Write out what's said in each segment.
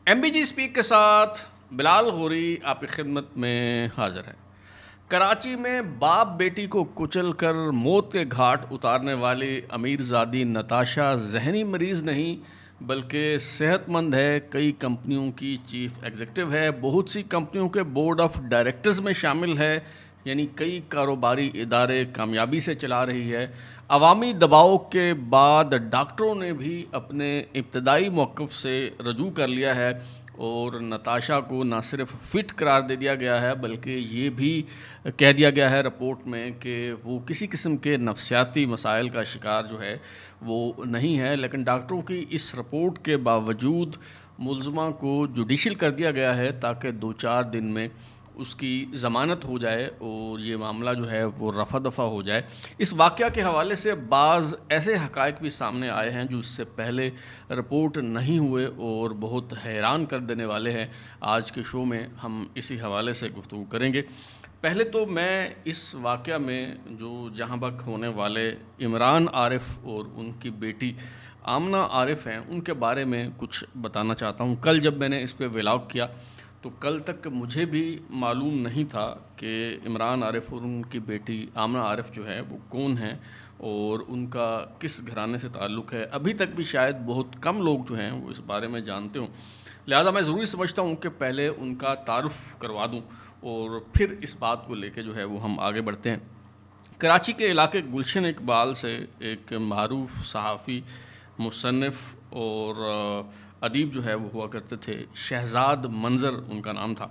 M B G speak کے ساتھ بلال غوری آپ کی خدمت میں حاضر ہے۔ کراچی میں باپ بیٹی کو کچل کر موت کے گھاٹ اتارنے والی امیر زادی نتاشا ذہنی مریض نہیں بلکہ صحت مند ہے۔ کئی کمپنیوں کی چیف ایگزیکٹو ہے، بہت سی کمپنیوں کے بورڈ آف ڈائریکٹرز میں شامل ہے، یعنی کئی کاروباری ادارے کامیابی سے چلا رہی ہے۔ عوامی دباؤ کے بعد ڈاکٹروں نے بھی اپنے ابتدائی موقف سے رجوع کر لیا ہے اور نتاشا کو نہ صرف فٹ قرار دے دیا گیا ہے بلکہ یہ بھی کہہ دیا گیا ہے رپورٹ میں کہ وہ کسی قسم کے نفسیاتی مسائل کا شکار جو ہے وہ نہیں ہے۔ لیکن ڈاکٹروں کی اس رپورٹ کے باوجود ملزمہ کو جوڈیشل کر دیا گیا ہے تاکہ 2-4 دن میں اس کی ضمانت ہو جائے اور یہ معاملہ جو ہے وہ رفع دفع ہو جائے۔ اس واقعہ کے حوالے سے بعض ایسے حقائق بھی سامنے آئے ہیں جو اس سے پہلے رپورٹ نہیں ہوئے اور بہت حیران کر دینے والے ہیں۔ آج کے شو میں ہم اسی حوالے سے گفتگو کریں گے۔ پہلے تو میں اس واقعہ میں جو جہاں بک ہونے والے عمران عارف اور ان کی بیٹی آمنہ عارف ہیں ان کے بارے میں کچھ بتانا چاہتا ہوں۔ کل جب میں نے اس پہ ولاگ کیا تو کل تک مجھے بھی معلوم نہیں تھا کہ عمران عارف اور ان کی بیٹی آمنہ عارف جو ہے وہ کون ہیں اور ان کا کس گھرانے سے تعلق ہے۔ ابھی تک بھی شاید بہت کم لوگ جو ہیں وہ اس بارے میں جانتے ہوں، لہذا میں ضروری سمجھتا ہوں کہ پہلے ان کا تعارف کروا دوں اور پھر اس بات کو لے کے جو ہے وہ ہم آگے بڑھتے ہیں۔ کراچی کے علاقے گلشن اقبال سے ایک معروف صحافی، مصنف اور ادیب جو ہے وہ ہوا کرتے تھے، شہزاد منظر ان کا نام تھا۔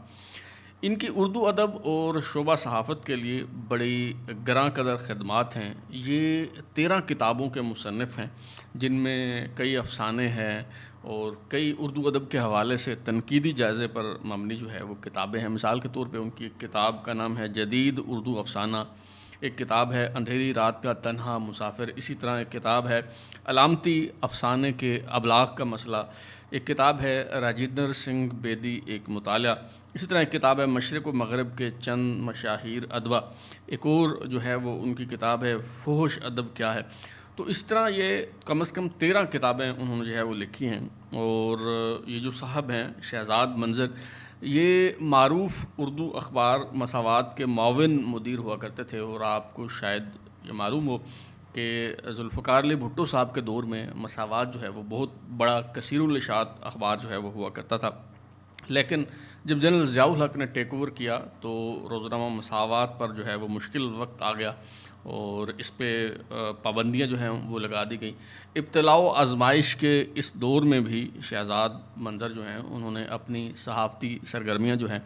ان کی اردو ادب اور شعبہ صحافت کے لیے بڑی گراں قدر خدمات ہیں۔ یہ 13 کتابوں کے مصنف ہیں جن میں کئی افسانے ہیں اور کئی اردو ادب کے حوالے سے تنقیدی جائزے پر مبنی جو ہے وہ کتابیں ہیں۔ مثال کے طور پہ ان کی ایک کتاب کا نام ہے جدید اردو افسانہ، ایک کتاب ہے اندھیری رات کا تنہا مسافر، اسی طرح ایک کتاب ہے علامتی افسانے کے ابلاغ کا مسئلہ، ایک کتاب ہے راجندر سنگھ بیدی ایک مطالعہ، اسی طرح ایک کتاب ہے مشرق و مغرب کے چند مشاہیر ادبا، ایک اور جو ہے وہ ان کی کتاب ہے فحش ادب کیا ہے۔ تو اس طرح یہ کم از کم 13 کتابیں انہوں نے جو ہے وہ لکھی ہیں۔ اور یہ جو صاحب ہیں شہزاد منظر، یہ معروف اردو اخبار مساوات کے معاون مدیر ہوا کرتے تھے اور آپ کو شاید یہ معلوم ہو کہ ذوالفقار علی بھٹو صاحب کے دور میں مساوات جو ہے وہ بہت بڑا کثیر الاشاعت اخبار جو ہے وہ ہوا کرتا تھا، لیکن جب جنرل ضیاء الحق نے ٹیک اوور کیا تو روزنامہ مساوات پر جو ہے وہ مشکل وقت آ گیا اور اس پہ پابندیاں جو ہیں وہ لگا دی گئیں۔ ابتلاء و آزمائش کے اس دور میں بھی شہزاد منظر جو ہیں انہوں نے اپنی صحافتی سرگرمیاں جو ہیں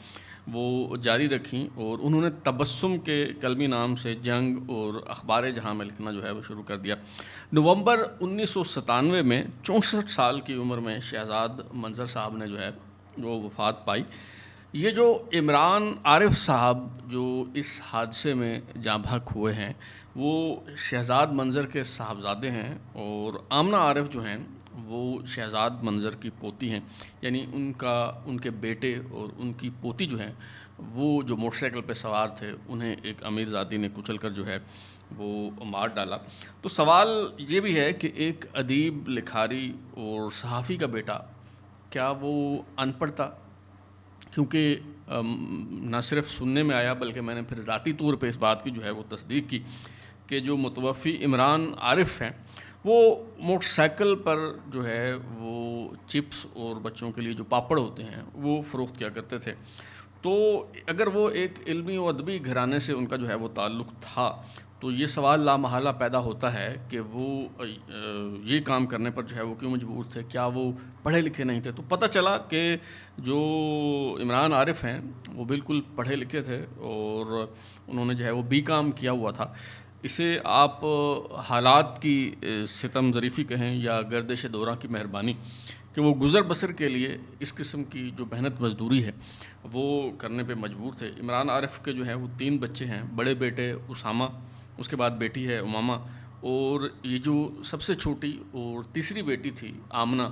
وہ جاری رکھیں اور انہوں نے تبسم کے قلمی نام سے جنگ اور اخبار جہاں میں لکھنا جو ہے وہ شروع کر دیا۔ نومبر 1997 میں 64 سال کی عمر میں شہزاد منظر صاحب نے جو ہے وہ وفات پائی۔ یہ جو عمران عارف صاحب جو اس حادثے میں جاں بحق ہوئے ہیں وہ شہزاد منظر کے صاحبزادے ہیں اور آمنہ عارف جو ہیں وہ شہزاد منظر کی پوتی ہیں، یعنی ان کے بیٹے اور ان کی پوتی جو ہیں وہ جو موٹر سائیکل پہ سوار تھے انہیں ایک امیر زادی نے کچل کر جو ہے وہ مار ڈالا۔ تو سوال یہ بھی ہے کہ ایک ادیب، لکھاری اور صحافی کا بیٹا کیا وہ ان پڑھ تھا؟ کیونکہ نہ صرف سننے میں آیا بلکہ میں نے پھر ذاتی طور پہ اس بات کی جو ہے وہ تصدیق کی کہ جو متوفی عمران عارف ہیں وہ موٹر سائیکل پر جو ہے وہ چپس اور بچوں کے لیے جو پاپڑ ہوتے ہیں وہ فروخت کیا کرتے تھے۔ تو اگر وہ ایک علمی و ادبی گھرانے سے ان کا جو ہے وہ تعلق تھا تو یہ سوال لامحالہ پیدا ہوتا ہے کہ وہ یہ کام کرنے پر جو ہے وہ کیوں مجبور تھے؟ کیا وہ پڑھے لکھے نہیں تھے؟ تو پتہ چلا کہ جو عمران عارف ہیں وہ بالکل پڑھے لکھے تھے اور انہوں نے جو ہے وہ بی کام کیا ہوا تھا۔ اسے آپ حالات کی ستم ظریفی کہیں یا گردش دورہ کی مہربانی کہ وہ گزر بسر کے لیے اس قسم کی جو محنت مزدوری ہے وہ کرنے پہ مجبور تھے۔ عمران عارف کے جو ہیں وہ 3 بچے ہیں، بڑے بیٹے اسامہ، اس کے بعد بیٹی ہے امامہ، اور یہ جو سب سے چھوٹی اور تیسری بیٹی تھی آمنہ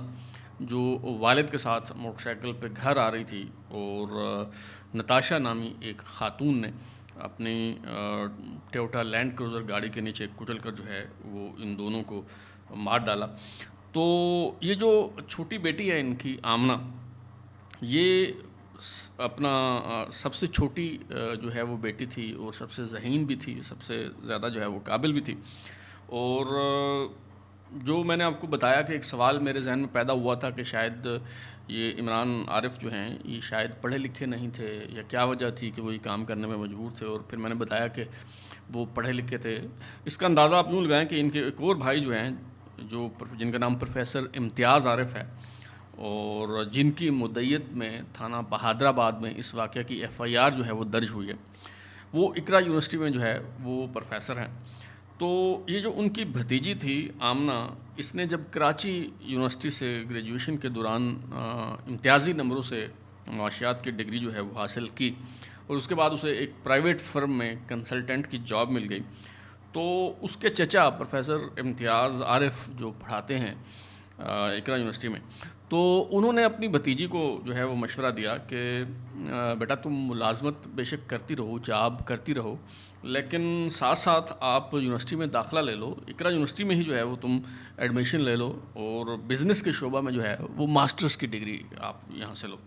جو والد کے ساتھ موٹر سائیکل پہ گھر آ رہی تھی اور نتاشا نامی ایک خاتون نے اپنی ٹویوٹا لینڈ کروزر گاڑی کے نیچے کچل کر جو ہے وہ ان دونوں کو مار ڈالا۔ تو یہ جو چھوٹی بیٹی ہے ان کی آمنہ، یہ اپنا سب سے چھوٹی جو ہے وہ بیٹی تھی اور سب سے ذہین بھی تھی، سب سے زیادہ جو ہے وہ قابل بھی تھی. اور جو میں نے آپ کو بتایا کہ ایک سوال میرے ذہن میں پیدا ہوا تھا کہ شاید یہ عمران عارف جو ہیں یہ شاید پڑھے لکھے نہیں تھے، یا کیا وجہ تھی کہ وہ یہ کام کرنے میں مجبور تھے. اور پھر میں نے بتایا کہ وہ پڑھے لکھے تھے. اس کا اندازہ آپ یوں لگائیں کہ ان کے ایک اور بھائی جو ہیں، جن کا نام پروفیسر امتیاز عارف ہے، اور جن کی مدعیت میں تھانہ بہادر آباد میں اس واقعہ کی ایف آئی آر جو ہے وہ درج ہوئی ہے، وہ اقرا یونیورسٹی میں جو ہے وہ پروفیسر ہیں. تو یہ جو ان کی بھتیجی تھی آمنہ، اس نے جب کراچی یونیورسٹی سے گریجویشن کے دوران امتیازی نمبروں سے معاشیات کی ڈگری جو ہے وہ حاصل کی، اور اس کے بعد اسے ایک پرائیویٹ فرم میں کنسلٹنٹ کی جاب مل گئی. تو اس کے چچا پروفیسر امتیاز عارف جو پڑھاتے ہیں اقرا یونیورسٹی میں، تو انہوں نے اپنی بھتیجی کو جو ہے وہ مشورہ دیا کہ بیٹا تم ملازمت بے شک کرتی رہو، جاب کرتی رہو، لیکن ساتھ ساتھ آپ یونیورسٹی میں داخلہ لے لو، اقرا یونیورسٹی میں ہی جو ہے وہ تم ایڈمیشن لے لو، اور بزنس کے شعبہ میں جو ہے وہ ماسٹرز کی ڈگری آپ یہاں سے لو.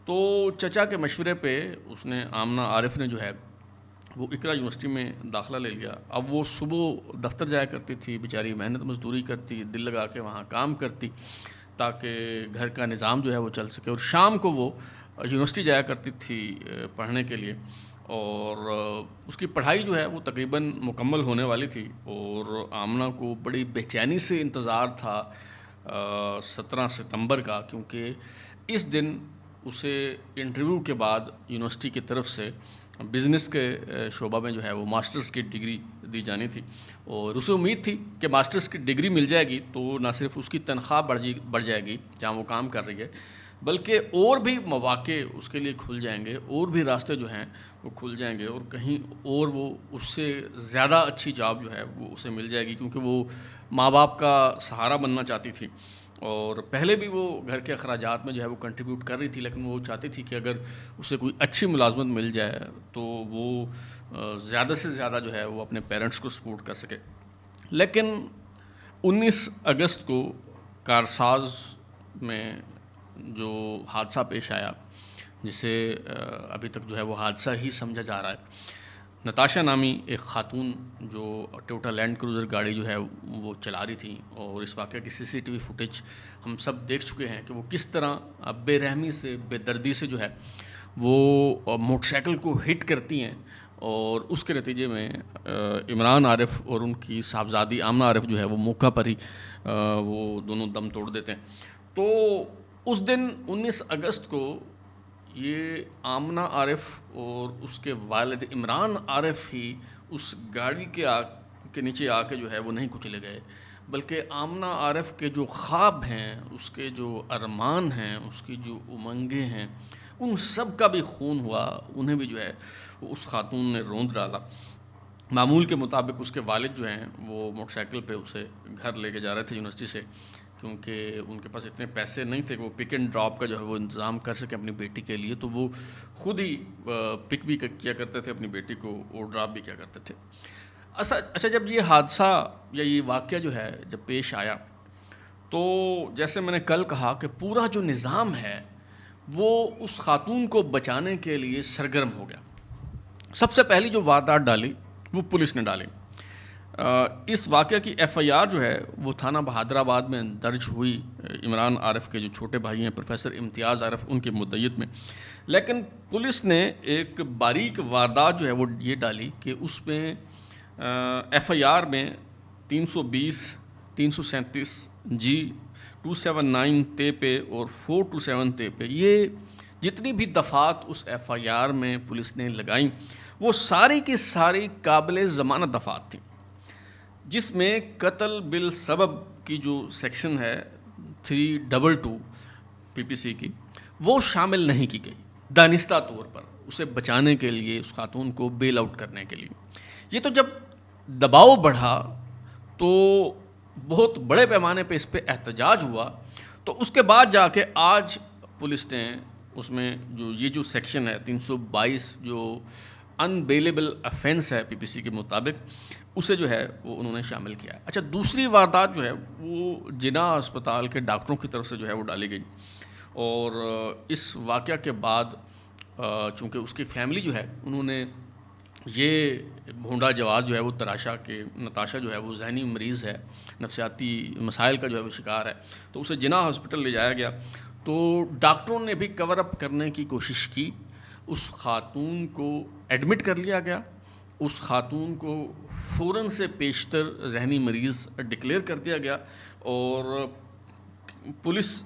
تو چچا کے مشورے پہ اس نے آمنہ عارف نے جو ہے وہ اقرا یونیورسٹی میں داخلہ لے لیا. اب وہ صبح دفتر جایا کرتی تھی، بیچاری محنت مزدوری کرتی، دل لگا کے وہاں کام کرتی تاکہ گھر کا نظام جو ہے وہ چل سکے، اور شام کو وہ یونیورسٹی جایا کرتی تھی پڑھنے کے لیے. اور اس کی پڑھائی جو ہے وہ تقریباً مکمل ہونے والی تھی، اور آمنہ کو بڑی بے چینی سے انتظار تھا 17 ستمبر کا، کیونکہ اس دن اسے انٹرویو کے بعد یونیورسٹی کی طرف سے بزنس کے شعبہ میں جو ہے وہ ماسٹرز کی ڈگری دی جانی تھی. اور اسے امید تھی کہ ماسٹرز کی ڈگری مل جائے گی تو نہ صرف اس کی تنخواہ بڑھ جائے گی جہاں وہ کام کر رہی ہے، بلکہ اور بھی مواقع اس کے لیے کھل جائیں گے، اور بھی راستے جو ہیں وہ کھل جائیں گے، اور کہیں اور وہ اس سے زیادہ اچھی جاب جو ہے وہ اسے مل جائے گی، کیونکہ وہ ماں باپ کا سہارا بننا چاہتی تھی. اور پہلے بھی وہ گھر کے اخراجات میں جو ہے وہ کنٹریبیوٹ کر رہی تھی، لیکن وہ چاہتی تھی کہ اگر اسے کوئی اچھی ملازمت مل جائے تو وہ زیادہ سے زیادہ جو ہے وہ اپنے پیرنٹس کو سپورٹ کر سکے. لیکن 19 اگست کو کارساز میں جو حادثہ پیش آیا، جسے ابھی تک جو ہے وہ حادثہ ہی سمجھا جا رہا ہے، نتاشا نامی ایک خاتون جو ٹویوٹا لینڈ کروزر گاڑی جو ہے وہ چلا رہی تھی، اور اس واقعہ کی سی سی ٹی وی فوٹیج ہم سب دیکھ چکے ہیں کہ وہ کس طرح بے رحمی سے، بے دردی سے جو ہے وہ موٹر سائیکل کو ہٹ کرتی ہیں، اور اس کے نتیجے میں عمران عارف اور ان کی صاحبزادی آمنہ عارف جو ہے وہ موقع پر ہی وہ دونوں دم توڑ دیتے ہیں. تو اس دن 19 اگست کو یہ آمنہ عارف اور اس کے والد عمران عارف ہی اس گاڑی کے نیچے آ کے جو ہے وہ نہیں کچلے گئے، بلکہ آمنہ عارف کے جو خواب ہیں، اس کے جو ارمان ہیں، اس کی جو امنگیں ہیں، ان سب کا بھی خون ہوا. انہیں بھی جو ہے وہ اس خاتون نے روند ڈالا. معمول کے مطابق اس کے والد جو ہیں وہ موٹر سائیکل پہ اسے گھر لے کے جا رہے تھے یونیورسٹی سے، کیونکہ ان کے پاس اتنے پیسے نہیں تھے کہ وہ پک اینڈ ڈراپ کا جو ہے وہ انتظام کر سکے اپنی بیٹی کے لیے. تو وہ خود ہی پک بھی کیا کرتے تھے اپنی بیٹی کو، اور ڈراپ بھی کیا کرتے تھے. اچھا، جب یہ حادثہ یا یہ واقعہ جو ہے جب پیش آیا، تو جیسے میں نے کل کہا کہ پورا جو نظام ہے وہ اس خاتون کو بچانے کے لیے سرگرم ہو گیا. سب سے پہلی جو واردات ڈالی وہ پولیس نے ڈالی. اس واقعہ کی ایف آئی آر جو ہے وہ تھانہ بہادر آباد میں درج ہوئی عمران عارف کے جو چھوٹے بھائی ہیں پروفیسر امتیاز عارف، ان کی مدعیت میں. لیکن پولیس نے ایک باریک واردات جو ہے وہ یہ ڈالی کہ اس میں ایف آئی آر میں 320 337 جی 279 تے پہ اور 427 تے پہ، یہ جتنی بھی دفعات اس ایف آئی آر میں پولیس نے لگائیں وہ ساری کی ساری قابل ضمانت دفعات تھیں، جس میں قتل بالسبب کی جو سیکشن ہے 322 پی پی سی کی وہ شامل نہیں کی گئی، دانستہ طور پر اسے بچانے کے لیے، اس خاتون کو بیل آؤٹ کرنے کے لیے. یہ تو جب دباؤ بڑھا تو بہت بڑے پیمانے پہ اس پہ احتجاج ہوا، تو اس کے بعد جا کے آج پولیس نے اس میں جو سیکشن ہے 322 جو ان بیلیبل افینس ہے پی پی سی کے مطابق، اسے جو ہے وہ انہوں نے شامل کیا ہے. اچھا، دوسری واردات جو ہے وہ جناح اسپتال کے ڈاکٹروں کی طرف سے جو ہے وہ ڈالی گئی، اور اس واقعہ کے بعد چونکہ اس کی فیملی جو ہے انہوں نے یہ بھونڈا جواز جو ہے وہ تراشا کہ نتاشا جو ہے وہ ذہنی مریض ہے، نفسیاتی مسائل کا جو ہے وہ شکار ہے، تو اسے جناح ہاسپٹل لے جایا گیا. تو ڈاکٹروں نے بھی کور اپ کرنے کی کوشش کی. اس خاتون کو ایڈمٹ کر لیا گیا، اس خاتون کو فوراً سے پیشتر ذہنی مریض ڈکلیئر کر دیا گیا، اور پولیس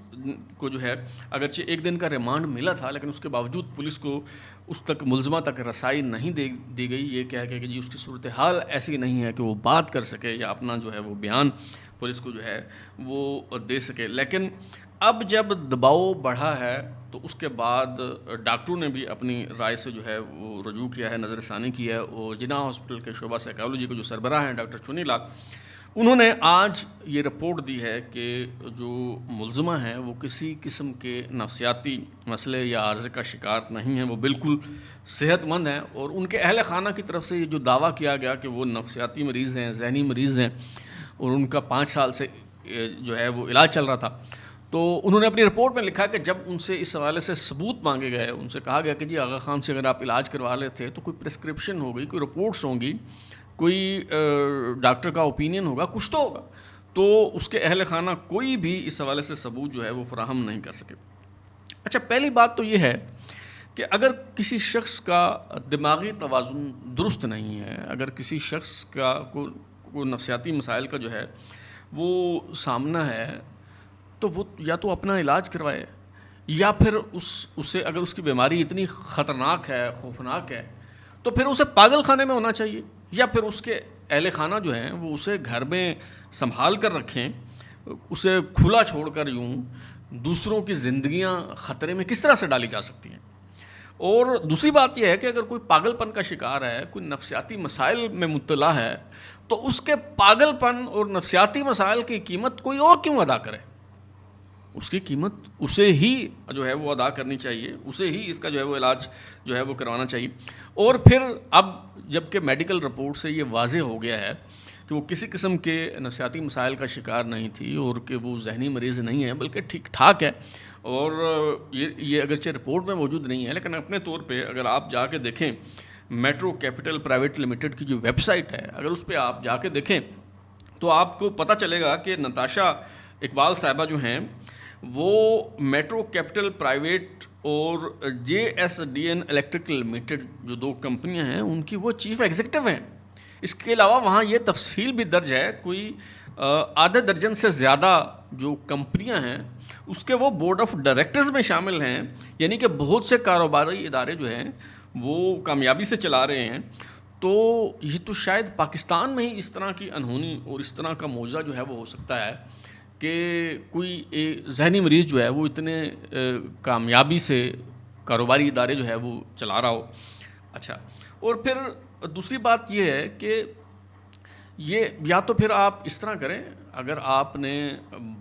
کو جو ہے اگرچہ 1 دن کا ریمانڈ ملا تھا، لیکن اس کے باوجود پولیس کو اس تک ملزمہ تک رسائی نہیں دی گئی، یہ کہہ کے کہ جی اس کی صورتحال ایسی نہیں ہے کہ وہ بات کر سکے یا اپنا جو ہے وہ بیان پولیس کو جو ہے وہ دے سکے. لیکن اب جب دباؤ بڑھا ہے تو اس کے بعد ڈاکٹروں نے بھی اپنی رائے سے جو ہے وہ رجوع کیا ہے، نظر ثانی کی ہے. اور جناح ہاسپٹل کے شعبہ سائیکالوجی کے جو سربراہ ہیں ڈاکٹر چنی لال، انہوں نے آج یہ رپورٹ دی ہے کہ جو ملزمہ ہیں وہ کسی قسم کے نفسیاتی مسئلے یا عارضے کا شکار نہیں ہیں، وہ بالکل صحت مند ہیں. اور ان کے اہل خانہ کی طرف سے یہ جو دعویٰ کیا گیا کہ وہ نفسیاتی مریض ہیں، ذہنی مریض ہیں، اور ان کا 5 سال سے جو ہے وہ علاج چل رہا تھا، تو انہوں نے اپنی رپورٹ میں لکھا کہ جب ان سے اس حوالے سے ثبوت مانگے گئے، ان سے کہا گیا کہ جی آغا خان سے اگر آپ علاج کروا رہے تھے تو کوئی پرسکرپشن ہوگی، کوئی رپورٹس ہوں گی، کوئی ڈاکٹر کا اوپینین ہوگا، کچھ تو ہوگا. تو اس کے اہل خانہ کوئی بھی اس حوالے سے ثبوت جو ہے وہ فراہم نہیں کر سکے. اچھا، پہلی بات تو یہ ہے کہ اگر کسی شخص کا دماغی توازن درست نہیں ہے، اگر کسی شخص کا کوئی نفسیاتی مسائل کا جو ہے وہ سامنا ہے، تو وہ یا تو اپنا علاج کروائے، یا پھر اسے اگر اس کی بیماری اتنی خطرناک ہے، خوفناک ہے، تو پھر اسے پاگل خانے میں ہونا چاہیے، یا پھر اس کے اہل خانہ جو ہیں وہ اسے گھر میں سنبھال کر رکھیں. اسے کھلا چھوڑ کر یوں دوسروں کی زندگیاں خطرے میں کس طرح سے ڈالی جا سکتی ہیں. اور دوسری بات یہ ہے کہ اگر کوئی پاگل پن کا شکار ہے، کوئی نفسیاتی مسائل میں مبتلا ہے، تو اس کے پاگل پن اور نفسیاتی مسائل کی قیمت کوئی اور کیوں ادا کرے؟ اس کی قیمت اسے ہی جو ہے وہ ادا کرنی چاہیے، اسے ہی اس کا جو ہے وہ علاج جو ہے وہ کروانا چاہیے. اور پھر اب جب کہ میڈیکل رپورٹ سے یہ واضح ہو گیا ہے کہ وہ کسی قسم کے نفسیاتی مسائل کا شکار نہیں تھی، اور کہ وہ ذہنی مریض نہیں ہے بلکہ ٹھیک ٹھاک ہے، اور یہ اگرچہ رپورٹ میں موجود نہیں ہے، لیکن اپنے طور پہ اگر آپ جا کے دیکھیں میٹرو کیپٹل پرائیویٹ لمیٹڈ کی جو ویب سائٹ ہے، اگر اس پہ آپ جا کے دیکھیں تو آپ کو پتہ چلے گا کہ نتاشا اقبال صاحبہ جو ہیں وہ میٹرو کیپٹل پرائیویٹ اور JSDN الیکٹریکل لمیٹڈ جو 2 کمپنیاں ہیں ان کی وہ چیف ایگزیکٹو ہیں. اس کے علاوہ وہاں یہ تفصیل بھی درج ہے، کوئی آدھے درجن سے زیادہ جو کمپنیاں ہیں اس کے وہ بورڈ آف ڈائریکٹرز میں شامل ہیں، یعنی کہ بہت سے کاروباری ادارے جو ہیں وہ کامیابی سے چلا رہے ہیں. تو یہ تو شاید پاکستان میں ہی اس طرح کی انہونی اور اس طرح کا معجزہ جو ہے وہ ہو سکتا ہے کہ کوئی ذہنی مریض جو ہے وہ اتنے کامیابی سے کاروباری ادارے جو ہے وہ چلا رہا ہو. اچھا، اور پھر دوسری بات یہ ہے کہ یہ یا تو پھر آپ اس طرح کریں، اگر آپ نے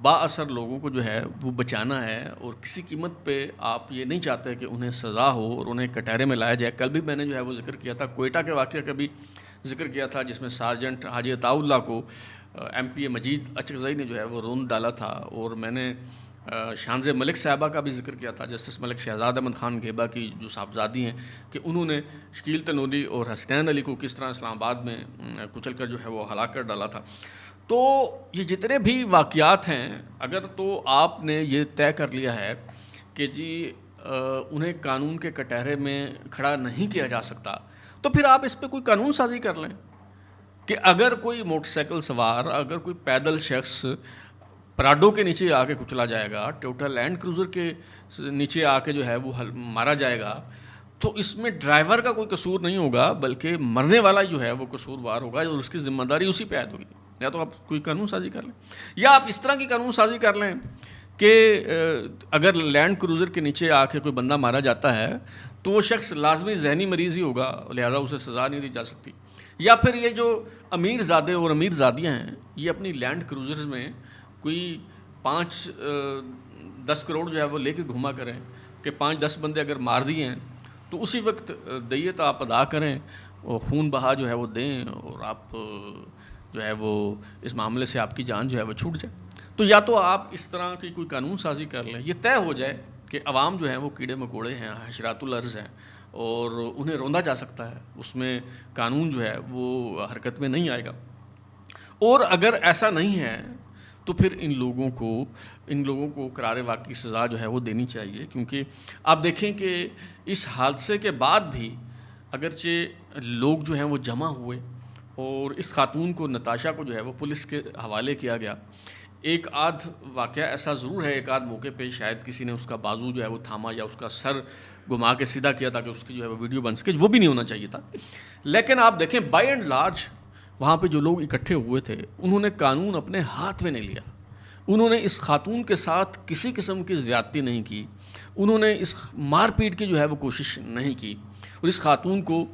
با اثر لوگوں کو جو ہے وہ بچانا ہے اور کسی قیمت پہ آپ یہ نہیں چاہتے کہ انہیں سزا ہو اور انہیں کٹہرے میں لایا جائے. کل بھی میں نے جو ہے وہ ذکر کیا تھا، کوئٹہ کے واقعہ کا بھی ذکر کیا تھا، جس میں سارجنٹ حاجی عطاء اللہ کو MP مجید اچکزئی نے جو ہے وہ روند ڈالا تھا. اور میں نے شانز ملک صاحبہ کا بھی ذکر کیا تھا، جسٹس ملک شہزاد احمد خان گھیبا کی جو صاحبزادی ہیں، کہ انہوں نے شکیل تنوری اور حسنین علی کو کس طرح اسلام آباد میں کچل کر جو ہے وہ ہلاک کر ڈالا تھا. تو یہ جتنے بھی واقعات ہیں، اگر تو آپ نے یہ طے کر لیا ہے کہ جی انہیں قانون کے کٹہرے میں کھڑا نہیں کیا جا سکتا، تو پھر آپ اس پہ کوئی قانون سازی کر لیں کہ اگر کوئی موٹر سائیکل سوار، اگر کوئی پیدل شخص پراڈو کے نیچے آ کے کچلا جائے گا، ٹویوٹا لینڈ کروزر کے نیچے آ کے جو ہے وہ مارا جائے گا، تو اس میں ڈرائیور کا کوئی قصور نہیں ہوگا، بلکہ مرنے والا جو ہے وہ قصوروار ہوگا اور اس کی ذمہ داری اسی پہ عائد ہوگی. یا تو آپ کوئی قانون سازی کر لیں، یا آپ اس طرح کی قانون سازی کر لیں کہ اگر لینڈ کروزر کے نیچے آ کے کوئی بندہ مارا جاتا ہے تو وہ شخص لازمی ذہنی مریض ہی ہوگا، لہذا اسے سزا نہیں دی جا سکتی. یا پھر یہ جو امیر زادے اور امیر زادیاں ہیں، یہ اپنی لینڈ کروزرز میں کوئی 5-10 کروڑ جو ہے وہ لے کے گھوما کریں کہ 5-10 بندے اگر مار دیے ہیں تو اسی وقت دیت آپ ادا کریں اور خون بہا جو ہے وہ دیں، اور آپ جو ہے وہ اس معاملے سے آپ کی جان جو ہے وہ چھوٹ جائے. تو یا تو آپ اس طرح کی کوئی قانون سازی کر لیں، یہ طے ہو جائے کہ عوام جو ہیں وہ کیڑے مکوڑے ہیں، حشرات الارض ہیں، اور انہیں روندا جا سکتا ہے، اس میں قانون جو ہے وہ حرکت میں نہیں آئے گا. اور اگر ایسا نہیں ہے تو پھر ان لوگوں کو قرار واقعی سزا جو ہے وہ دینی چاہیے. کیونکہ آپ دیکھیں کہ اس حادثے کے بعد بھی اگرچہ لوگ جو ہیں وہ جمع ہوئے اور اس خاتون کو، نتاشا کو جو ہے وہ پولیس کے حوالے کیا گیا. ایک آدھ واقعہ ایسا ضرور ہے، ایک آدھ موقع پہ شاید کسی نے اس کا بازو جو ہے وہ تھاما یا اس کا سر گھما کے سیدھا کیا تاکہ اس کی جو ہے وہ ویڈیو بن سکے، وہ بھی نہیں ہونا چاہیے تھا. لیکن آپ دیکھیں بائی اینڈ لارج وہاں پہ جو لوگ اکٹھے ہوئے تھے انہوں نے قانون اپنے ہاتھ میں نہیں لیا. انہوں نے اس خاتون کے ساتھ کسی قسم کی زیادتی نہیں کی، انہوں نے اس مار پیٹ کی جو ہے وہ کوشش نہیں کی، اور اس خاتون کو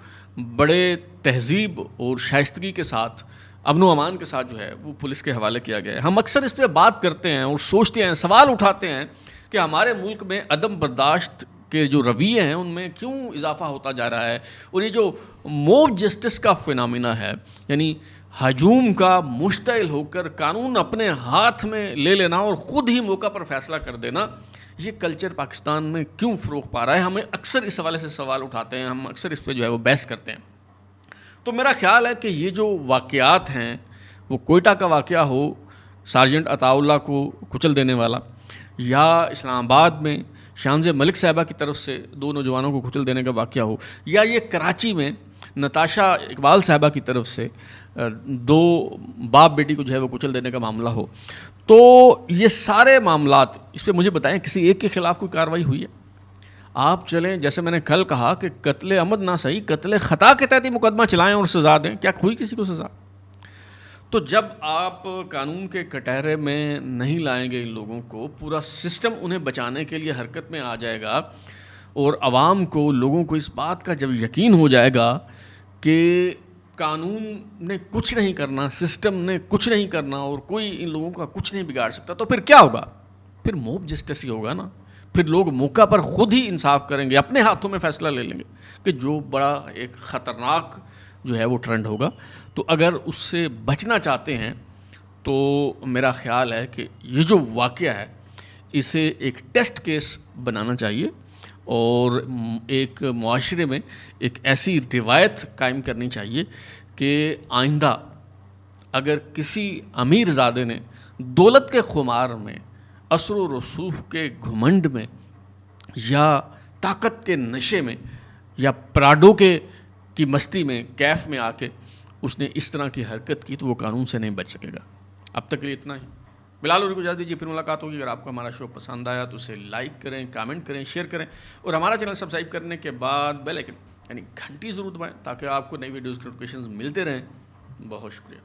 بڑے تہذیب اور شائستگی کے ساتھ، امن و امان کے ساتھ جو ہے وہ پولیس کے حوالے کیا گیا ہے. ہم اکثر اس پہ بات کرتے ہیں اور سوچتے ہیں، سوال اٹھاتے ہیں کہ ہمارے ملک میں عدم برداشت کے جو رویے ہیں ان میں کیوں اضافہ ہوتا جا رہا ہے، اور یہ جو موب جسٹس کا فینامنا ہے، یعنی ہجوم کا مشتعل ہو کر قانون اپنے ہاتھ میں لے لینا اور خود ہی موقع پر فیصلہ کر دینا، یہ کلچر پاکستان میں کیوں فروغ پا رہا ہے. ہمیں اکثر اس حوالے سے سوال اٹھاتے ہیں، ہم اکثر اس پہ جو ہے وہ بحث کرتے ہیں. تو میرا خیال ہے کہ یہ جو واقعات ہیں، وہ کوئٹہ کا واقعہ ہو، سارجنٹ عطاء اللہ کو کچل دینے والا، یا اسلام آباد میں شانز ملک صاحبہ کی طرف سے 2 نوجوانوں کو کچل دینے کا واقعہ ہو، یا یہ کراچی میں نتاشا اقبال صاحبہ کی طرف سے 2 باپ بیٹی کو جو ہے وہ کچل دینے کا معاملہ ہو، تو یہ سارے معاملات، اس پہ مجھے بتائیں کسی ایک کے خلاف کوئی کارروائی ہوئی ہے؟ آپ چلیں، جیسے میں نے کل کہا کہ قتل عمد نہ صحیح، قتل خطا کے تحت ہی مقدمہ چلائیں اور سزا دیں. کیا ہوئی کسی کو سزا؟ تو جب آپ قانون کے کٹہرے میں نہیں لائیں گے ان لوگوں کو، پورا سسٹم انہیں بچانے کے لیے حرکت میں آ جائے گا، اور عوام کو، لوگوں کو اس بات کا جب یقین ہو جائے گا کہ قانون نے کچھ نہیں کرنا، سسٹم نے کچھ نہیں کرنا، اور کوئی ان لوگوں کا کچھ نہیں بگاڑ سکتا، تو پھر کیا ہوگا؟ پھر موب جسٹس ہی ہوگا نا. پھر لوگ موقع پر خود ہی انصاف کریں گے، اپنے ہاتھوں میں فیصلہ لے لیں گے، کہ جو بڑا ایک خطرناک جو ہے وہ ٹرینڈ ہوگا. تو اگر اس سے بچنا چاہتے ہیں تو میرا خیال ہے کہ یہ جو واقعہ ہے اسے ایک ٹیسٹ کیس بنانا چاہیے، اور ایک معاشرے میں ایک ایسی روایت قائم کرنی چاہیے کہ آئندہ اگر کسی امیر زادے نے دولت کے خمار میں، اثر و رسوخ کے گھمنڈ میں، یا طاقت کے نشے میں، یا پراڈو کی مستی میں، کیف میں آ کے اس نے اس طرح کی حرکت کی تو وہ قانون سے نہیں بچ سکے گا. اب تک کے لیے اتنا ہی. بلال ہوری کو اجازت دیجیے، پھر ملاقات ہوگی. اگر آپ کو ہمارا شو پسند آیا تو اسے لائک کریں، کامنٹ کریں، شیئر کریں، اور ہمارا چینل سبسکرائب کرنے کے بعد بیل آئکن یعنی گھنٹی ضرور دبائیں تاکہ آپ کو نئی ویڈیوز کے نوٹیفیکیشنز ملتے رہیں. بہت شکریہ.